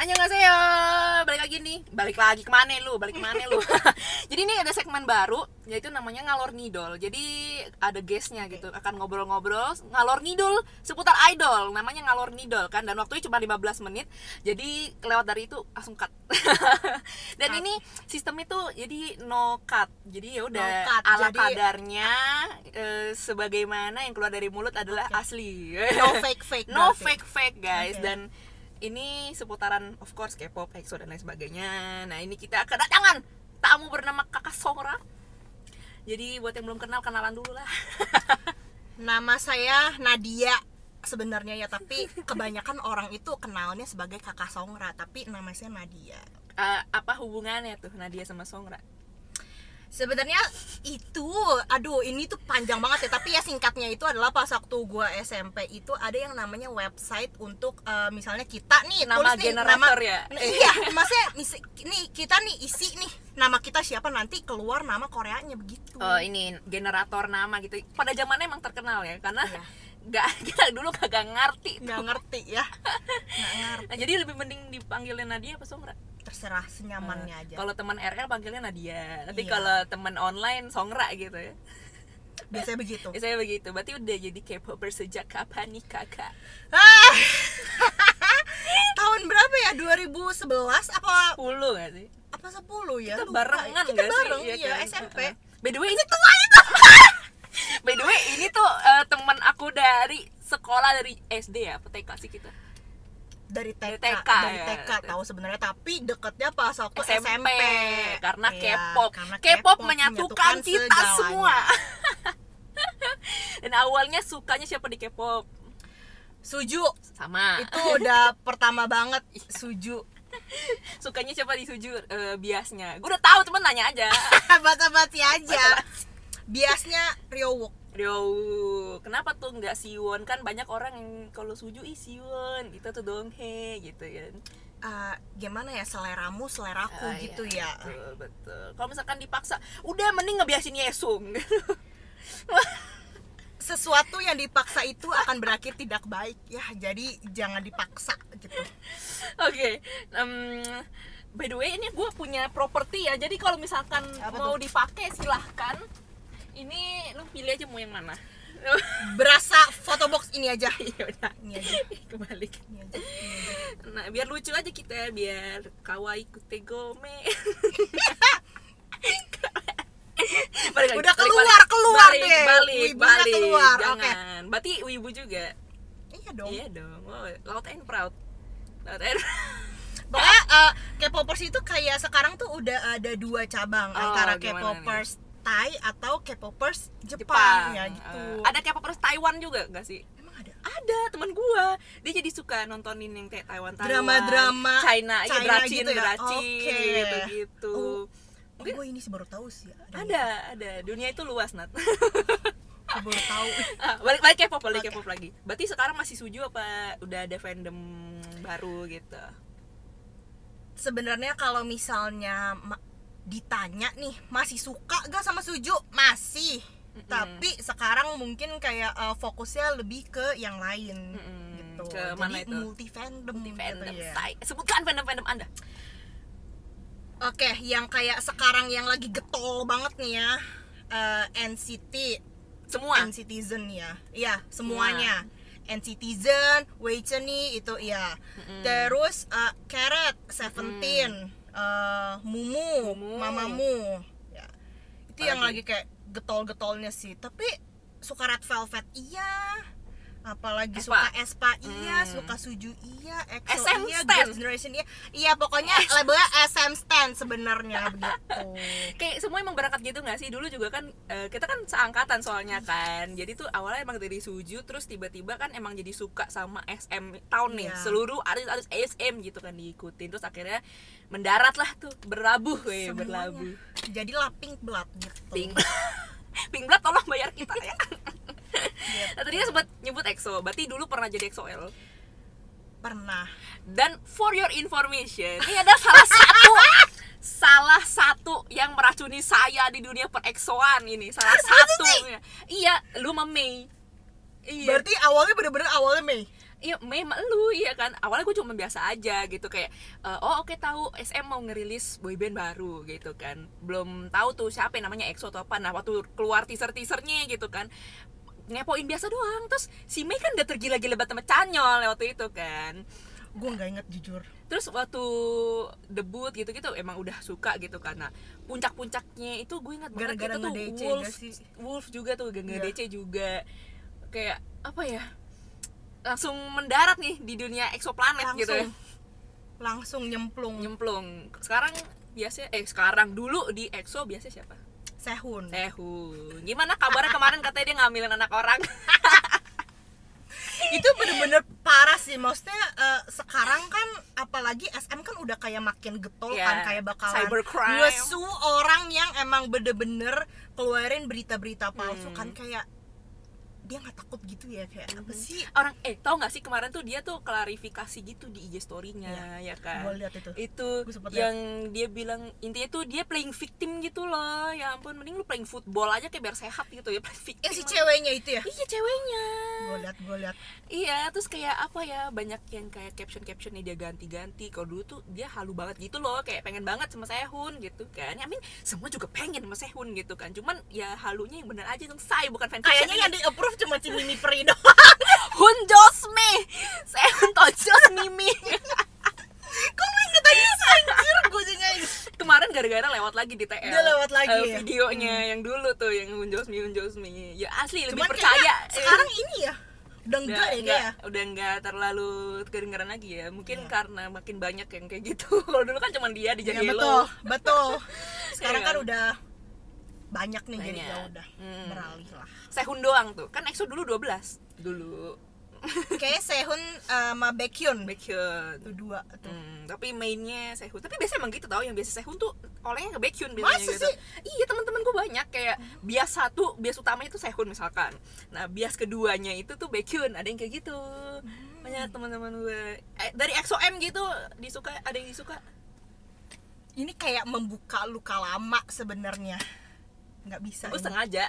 Annyeonghaseyo, balik lagi kemana lu? Jadi ini ada segmen baru, yaitu namanya ngalor ngidol. Jadi ada guestnya gitu, akan ngobrol-ngobrol ngalor ngidol seputar idol, namanya ngalor ngidol kan. Dan waktunya cuma 15 menit, jadi kelewat dari itu langsung cut. Dan ini sistem itu jadi no cut, jadi ya udah ala jadi, kadarnya sebagaimana yang keluar dari mulut adalah asli. No fake, no fake guys. Dan ini seputaran of course K-pop, EXO dan lain sebagainya. Nah ini kita kedatangan tamu bernama Kakak Songra. Jadi buat yang belum kenal, kenalan dulu lah. Nama saya Nadia sebenarnya ya, tapi kebanyakan orang itu kenalnya sebagai Kakak Songra, tapi nama saya Nadia. Apa hubungannya tuh Nadia sama Songra? Sebenarnya itu, ini tuh panjang banget ya, tapi ya singkatnya itu adalah pas waktu gua SMP itu ada yang namanya website untuk misalnya kita nih nama tulis generator nih, ya. Iya, maksudnya nih kita nih isi nih nama kita siapa, nanti keluar nama Koreanya begitu. Oh, ini generator nama gitu. Pada zamannya emang terkenal ya, karena kita dulu kagak ngerti ya. Nggak ngerti. Nah, jadi lebih mending dipanggilnya Nadia apa Songra? Terserah, senyamannya aja. Kalau teman RL panggilnya Nadia, tapi kalau teman online Songra gitu ya. Biasanya begitu. Berarti udah jadi K-popper sejak kapan nih kakak? Tahun berapa ya? 2011 apa? 10 gak sih? Apa 10 ya? Kita barengan kita gak bareng, sih? Iya, kan? SMP. By the way ini tua itu. By the way ini tuh teman aku dari sekolah, dari SD ya, TK sih kita. Dari TK ya. Tahu sebenarnya, tapi deketnya pas waktu SMP. Karena iya, K-pop menyatukan kita segalanya. semua. Dan awalnya sukanya siapa di K-pop? Suju. Sama. Itu udah pertama banget Suju. Sukanya siapa di Suju? Biasnya. Gue udah tahu, temen nanya aja. Basa-basi aja. Biasnya Ryowook. Kenapa tuh nggak Siwon? Kan banyak orang yang kalau Suju Siwon, kita tuh Donghae gitu kan. Gimana ya, seleramu seleraku gitu ya. Betul. Kalau misalkan dipaksa, udah mending ngebiasin Yesung. Sesuatu yang dipaksa itu akan berakhir tidak baik ya, jadi jangan dipaksa gitu. Oke. By the way ini gue punya properti ya, jadi kalau misalkan mau dipakai silahkan. Ini lu pilih aja mau yang mana. Berasa photobox ini aja. Yaudah, ini aja. Kebalik. Ini aja. Nah, biar lucu aja kita, biar kawaii kutegome. Udah keluar deh. Balik. Keluar. Jangan. Okay. Berarti wibu juga. Iya dong. Oh, loud and proud. Pokoknya K-popers itu kayak sekarang tuh udah ada 2 cabang, antara K-popers Thai atau K-popers Jepang ya gitu. Ada K-popers Taiwan juga nggak sih? Emang ada? Ada, teman gua. Dia jadi suka nontonin yang kayak Taiwan, drama China gitu ya? gitu. Mungkin gue ini sih baru tahu sih. Ada. Dunia itu luas, Nat. Gue baru tahu. Balik K-pop lagi. Berarti sekarang masih Suju apa udah ada fandom baru gitu? Sebenarnya kalau misalnya ditanya nih, masih suka gak sama Suju? Masih. Tapi sekarang mungkin kayak fokusnya lebih ke yang lain gitu. Ke jadi mana itu? multi fandom gitu ya. Sebutkan fandom Anda. Oke, yang kayak sekarang yang lagi getol banget nih ya, NCT. Semua? NCTzen ya. Iya, semuanya. NCTzen, Waycheni itu ya. Terus Carrot, Seventeen, Mumu, Mamamoo ya. Itu yang lagi kayak getol-getolnya sih. Tapi suka Red Velvet iya, apalagi suka aespa iya, suka Suju iya, EXO SM iya, Stan. Girls' Generation iya, pokoknya labelnya SM Stan sebenarnya begitu. Kayak semua emang berangkat gitu nggak sih? Dulu juga kan kita kan seangkatan soalnya kan, jadi tuh awalnya emang dari Suju, terus tiba-tiba kan emang jadi suka sama SM Town nih, seluruh artis SM gitu kan diikutin, terus akhirnya mendarat lah tuh, berlabuh. Jadilah Pink Blood gitu. Pink Blood tolong bayar kita ya. Nah, tadi kan sempat nyebut EXO, berarti dulu pernah jadi EXO-L? Pernah. Dan for your information, ini ada salah satu yang meracuni saya di dunia per-EXO-an ini. Salah satu. Iya, lu sama Mei. Iya. Berarti awalnya bener-bener awalnya Mei. iya memang lu iya kan, awalnya gue cuma biasa aja gitu kayak oh oke, tahu SM mau ngerilis boyband baru gitu kan, belum tahu tuh siapa yang namanya EXO atau apa. Nah waktu keluar teasernya gitu kan, ngepoin biasa doang. Terus si Mei kan udah tergila-gila banget sama Chanyol waktu itu kan. Gue nggak inget jujur. Terus waktu debut gitu-gitu emang udah suka gitu karena puncak-puncaknya itu gue ingat banget Gara-gara itu tuh nge-DC Wolf, gak sih? Wolf juga tuh gak Iya. DC juga, kayak apa ya, langsung mendarat nih di dunia exoplanet gitu ya, langsung nyemplung. Sekarang biasa sekarang dulu di EXO biasa siapa? Sehun. Gimana kabarnya kemarin katanya dia ngambilin anak orang? Itu bener-bener parah sih, maksudnya sekarang kan apalagi SM kan udah kayak makin getol kan, kayak bakalan cybercrime, ngesu orang yang emang bener-bener keluarin berita-berita palsu kan, kayak dia nggak takut gitu ya, kayak apa sih orang tau nggak sih kemarin tuh dia tuh klarifikasi gitu di IG story-nya ya kan, gue lihat itu yang dia bilang intinya tuh dia playing victim gitu loh. Ya ampun, mending lu playing football aja kayak biar sehat gitu ya, playing victim. si ceweknya itu ya, iya ceweknya, gue lihat iya. Terus kayak apa ya, banyak yang kayak captionnya dia ganti-ganti. Kalau dulu tuh dia halu banget gitu loh, kayak pengen banget sama Sehun gitu kan. I mean semua juga pengen sama Sehun gitu kan, cuman ya halunya yang bener aja dong, say bukan fanfiction. kayaknya yang di approve cuma si Mimi Peri doang. Hun Josme, Sehun tojos Mimi. Kok lu inget aja sih, anjir, gue juga inget. Kemarin gara-gara lewat lagi di TL. Dia lewat lagi ya? Videonya yang dulu tuh yang Hun Josme. Ya asli Cuman lebih percaya. sekarang ini ya udah enggak deh kayak. Udah enggak terlalu kedengeran lagi ya. Mungkin karena makin banyak yang kayak gitu. Kalau dulu kan cuma dia di Ya, Jahilo. betul. Sekarang Iya kan kan? udah banyak nih, jadi Banyak. ya udah beralih lah. Sehun doang tuh. Kan EXO dulu 12. Dulu Kayak Sehun sama Baekhyun Baekhyun. itu dua tuh. Tapi mainnya Sehun. Tapi biasanya emang gitu tau, yang biasa Sehun tuh olehnya ke Baekhyun biasanya. Masa gitu. sih? Iya, teman-teman gue banyak kayak bias utamanya tuh Sehun misalkan. Nah, bias keduanya itu tuh Baekhyun, ada yang kayak gitu. Banyak teman-teman gue. Dari EXO-M gitu ada yang disuka. Ini kayak membuka luka lama sebenarnya. Nggak bisa. Gue ini. sengaja.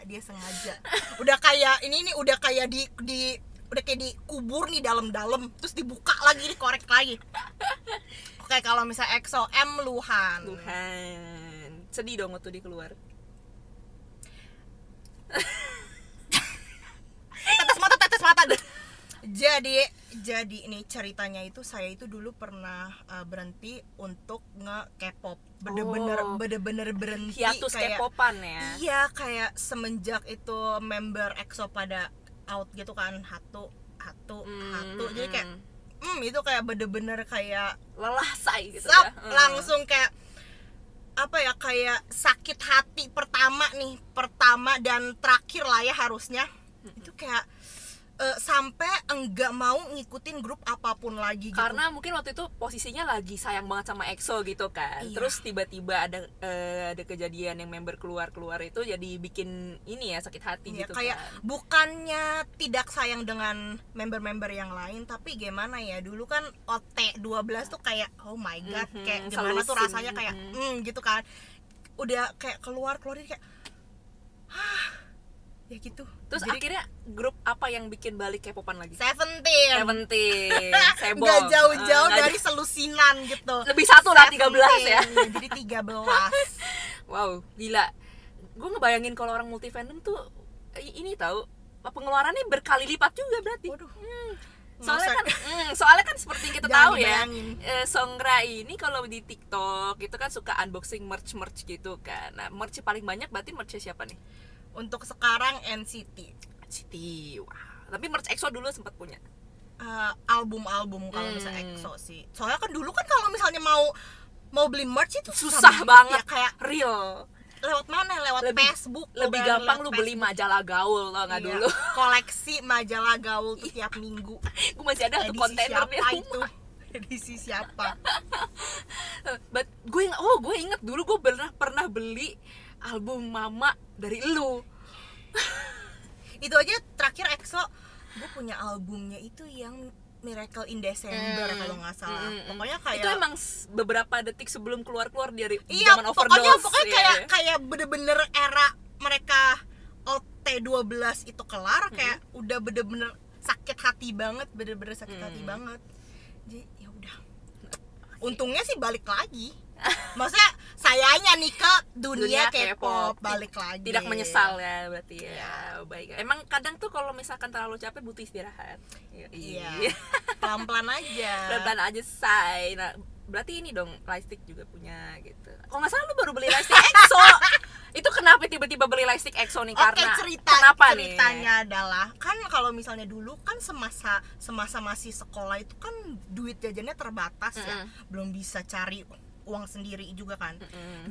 Dia sengaja. Udah kayak ini nih, udah kayak udah kayak dikubur nih dalam-dalam, terus dibuka lagi, dikorek lagi. Oke, kalau misalnya EXO M Luhan. Sedih dong waktu dia keluar. tetes mata deh. Jadi ini ceritanya itu, saya itu dulu pernah berhenti untuk nge-K-pop. Bener-bener berhenti, Hiatus kayak K-popan ya. iya, kayak semenjak itu member EXO pada out gitu kan, hatu. Jadi kayak itu kayak bener-bener kayak Lelah say gitu Sap, ya. langsung kayak apa ya, kayak sakit hati pertama dan terakhir lah ya harusnya. Itu kayak sampai enggak mau ngikutin grup apapun lagi gitu. Karena mungkin waktu itu posisinya lagi sayang banget sama EXO gitu kan. Iya. Terus tiba-tiba ada kejadian yang member keluar itu jadi bikin ini ya, sakit hati ya, gitu kayak kan. bukannya tidak sayang dengan member-member yang lain, tapi gimana ya, dulu kan OT12 tuh kayak oh my god, kayak gimana tuh selusin. rasanya, kayak gitu kan. Udah kayak keluar kayak ya gitu. Terus jadi, akhirnya grup apa yang bikin balik K-popan lagi? Seventeen Sebong. nggak jauh-jauh Nggak dari selusinan gitu. Lebih satu lah, 13 ya. Jadi 13. Wow, gila. Gue ngebayangin kalau orang multi fandom tuh ini tahu pengeluarannya berkali lipat juga berarti. Waduh. Soalnya kan seperti yang kita Jangan tahu ya, dibayangin. Songra ini kalau di TikTok itu kan suka unboxing merch gitu kan. Nah, merch paling banyak berarti merch siapa nih? Untuk sekarang NCT. Wah. Tapi merch EXO dulu sempat punya. Album-album kalau misalnya EXO sih. Soalnya kan dulu kan kalau misalnya mau beli merch itu Susah banget ya, kayak real. lewat mana? Lewat Facebook. Lebih kan, gampang lewat lu beli Facebook. majalah gaul tau nggak Iya, dulu. koleksi majalah gaul tuh tiap minggu. Gue masih ada satu kontainer di siapa rumah. itu? Edisi siapa? But gue inget dulu gue pernah beli album Mama dari lu. Itu aja terakhir EXO, gue punya albumnya itu yang Miracle in December kalau nggak salah. Pokoknya kayak itu emang beberapa detik sebelum keluar dari iya, zaman overdose. pokoknya kayak bener-bener era mereka OT12 itu kelar, kayak udah bener-bener sakit hati banget, bener-bener sakit hati banget. Jadi ya udah, untungnya sih balik lagi. Maksudnya sayanya nih ke dunia K-pop balik lagi. Tidak menyesal ya berarti ya. Baik. Emang kadang tuh kalau misalkan terlalu capek butuh istirahat. Iya. Pelan-pelan aja. Pelan-pelan aja say. Nah, berarti ini dong lightstick juga punya gitu. Kok nggak salah lu baru beli lightstick EXO. Itu kenapa tiba-tiba beli lightstick EXO nih? Karena kenapa nih? Ceritanya adalah kan kalau misalnya dulu kan semasa masih sekolah itu kan duit jajannya terbatas ya. Belum bisa cari uang sendiri juga kan.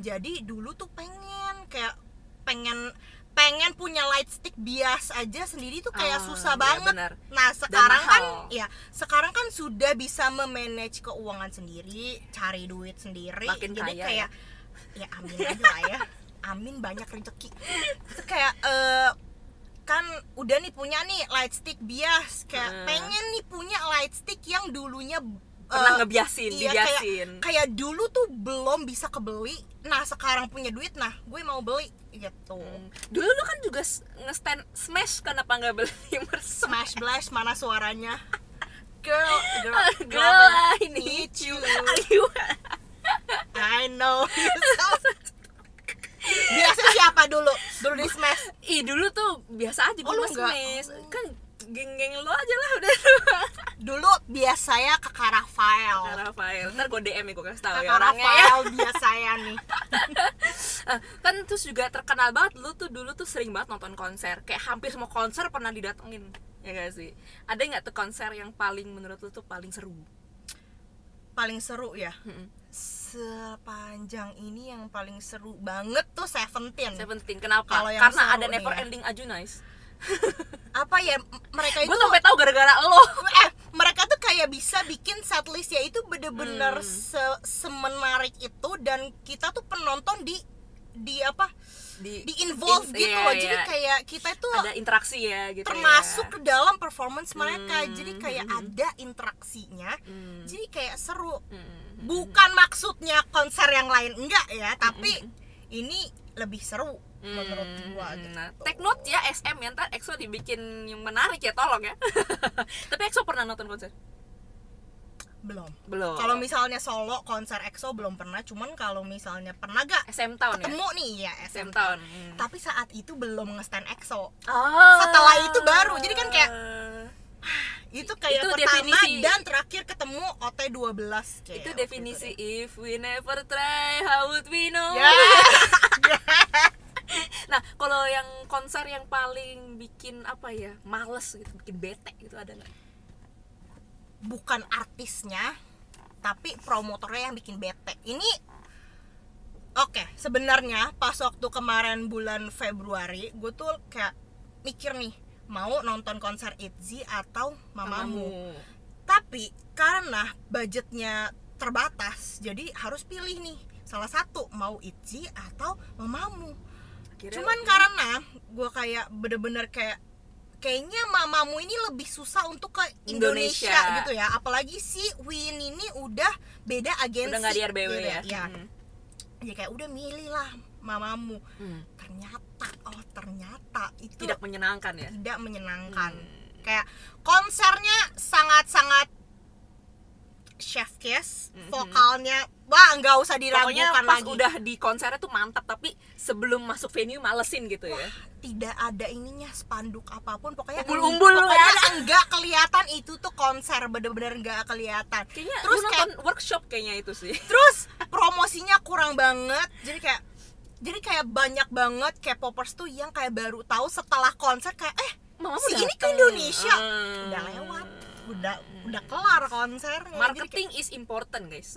Jadi dulu tuh pengen punya lightstick bias aja sendiri tuh kayak susah banget. Bener. Nah sekarang kan sudah bisa memanage keuangan sendiri, cari duit sendiri. Makin jadi kaya, kayak ya amin aja lah ya. Amin, banyak rezeki. Itu kayak kan udah nih punya nih lightstick bias, kayak pengen nih punya lightstick yang dulunya pernah ngebiasin, iya, dibiasin. Kayak dulu tuh belum bisa kebeli. Nah sekarang punya duit, nah gue mau beli gitu. Dulu lu kan juga nge-stand Smash, kenapa nggak beli Smash Blast, mana suaranya? Girl, I need you. I know. Biasa siapa dulu di Smash? Dulu tuh biasa aja gue Smash. Kan geng-geng lo aja lah udah. Dulu biasanya Kakak Rafael. Ntar gue DM ya, gue kasih tau ya Kakak orangnya Rafael biasanya nih. Kan terus juga terkenal banget lu tuh dulu tuh sering banget nonton konser. Kayak hampir semua konser pernah didatengin. Ya gak sih? Ada gak tuh konser yang paling menurut lu tuh paling seru? Paling seru ya? Sepanjang ini yang paling seru banget tuh Seventeen. Kenapa? Karena ada Never Ending Ajunice. Apa ya, mereka itu gue sampai tahu gara-gara lo. Mereka tuh kayak bisa bikin setlist ya itu bener-bener semenarik itu, dan kita tuh penonton di involve gitu loh. Jadi kayak kita itu ada interaksi ya gitu, termasuk ke dalam performance mereka. Jadi kayak ada interaksinya. Jadi kayak seru. Bukan maksudnya konser yang lain enggak ya, tapi ini lebih seru menurut gua gitu. Nah, take note ya SM ya, ntar EXO dibikin yang menarik ya, tolong ya. Tapi EXO pernah nonton konser? Belum. Kalau misalnya solo konser EXO belum pernah, cuman kalau misalnya pernah gak SM Town ketemu ya? nih ya SM Town. Tapi saat itu belum nge-stand EXO. Oh. Setelah itu baru. Jadi kan kayak itu kayak itu pertama definisi, dan terakhir ketemu OT12 kayak. Itu definisi gitu. If we never try, how would we know? Nah, kalau yang konser yang paling bikin apa ya, males gitu, bikin bete gitu, ada nggak? Bukan artisnya, tapi promotornya yang bikin bete. Ini sebenarnya pas waktu kemarin bulan Februari, gue tuh kayak mikir nih, mau nonton konser ITZY atau Mamamoo. Tapi karena budgetnya terbatas, jadi harus pilih nih salah satu, mau ITZY atau Mamamoo. Cuman karena gue kayak bener-bener kayaknya Mamamoo ini lebih susah untuk ke Indonesia gitu ya. Apalagi si Win ini udah beda agensi. Udah nggak di RBW gitu ya. Jadi kayak udah milih lah Mamamoo. Ternyata itu tidak menyenangkan ya. Tidak menyenangkan. Kayak konsernya sangat-sangat chef kiss, vokalnya nggak usah diragukan. Pokoknya pas lagi. Udah di konsernya tuh mantap, tapi sebelum masuk venue malesin gitu ya. Tidak ada ininya, spanduk apapun, pokoknya umbul-umbul enggak kelihatan itu tuh konser, bener-bener enggak kelihatan. Kayaknya terus nonton kayak workshop kayaknya itu sih. Terus promosinya kurang banget. Jadi kayak banyak banget K-popers tuh yang kayak baru tahu setelah konser kayak si ini ke Indonesia. Udah lewat. Udah kelar konsernya. Marketing is important, guys.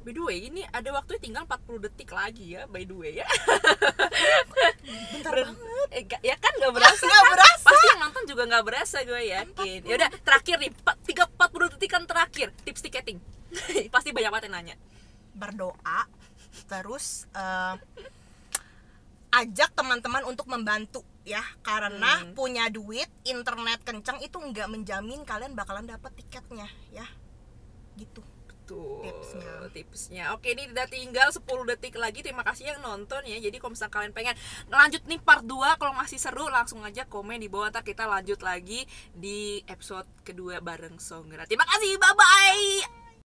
By the way, ini ada waktunya tinggal 40 detik lagi ya, by the way ya. Bentar banget. Ya kan gak berasa. Pasti yang nonton juga gak berasa, gue yakin. Yaudah, terakhir nih, 40 detik kan terakhir. Tips tiketing. Pasti banyak banget yang nanya. Berdoa, terus ajak teman-teman untuk membantu ya, karena punya duit, internet kencang itu nggak menjamin kalian bakalan dapat tiketnya ya, gitu. Betul. Tipsnya. tipsnya. Oke, ini udah tinggal 10 detik lagi. Terima kasih yang nonton ya. Jadi kalau misalnya kalian pengen lanjut nih part 2, kalau masih seru langsung aja komen di bawah, ntar kita lanjut lagi di episode kedua bareng Songra. Terima kasih, bye bye.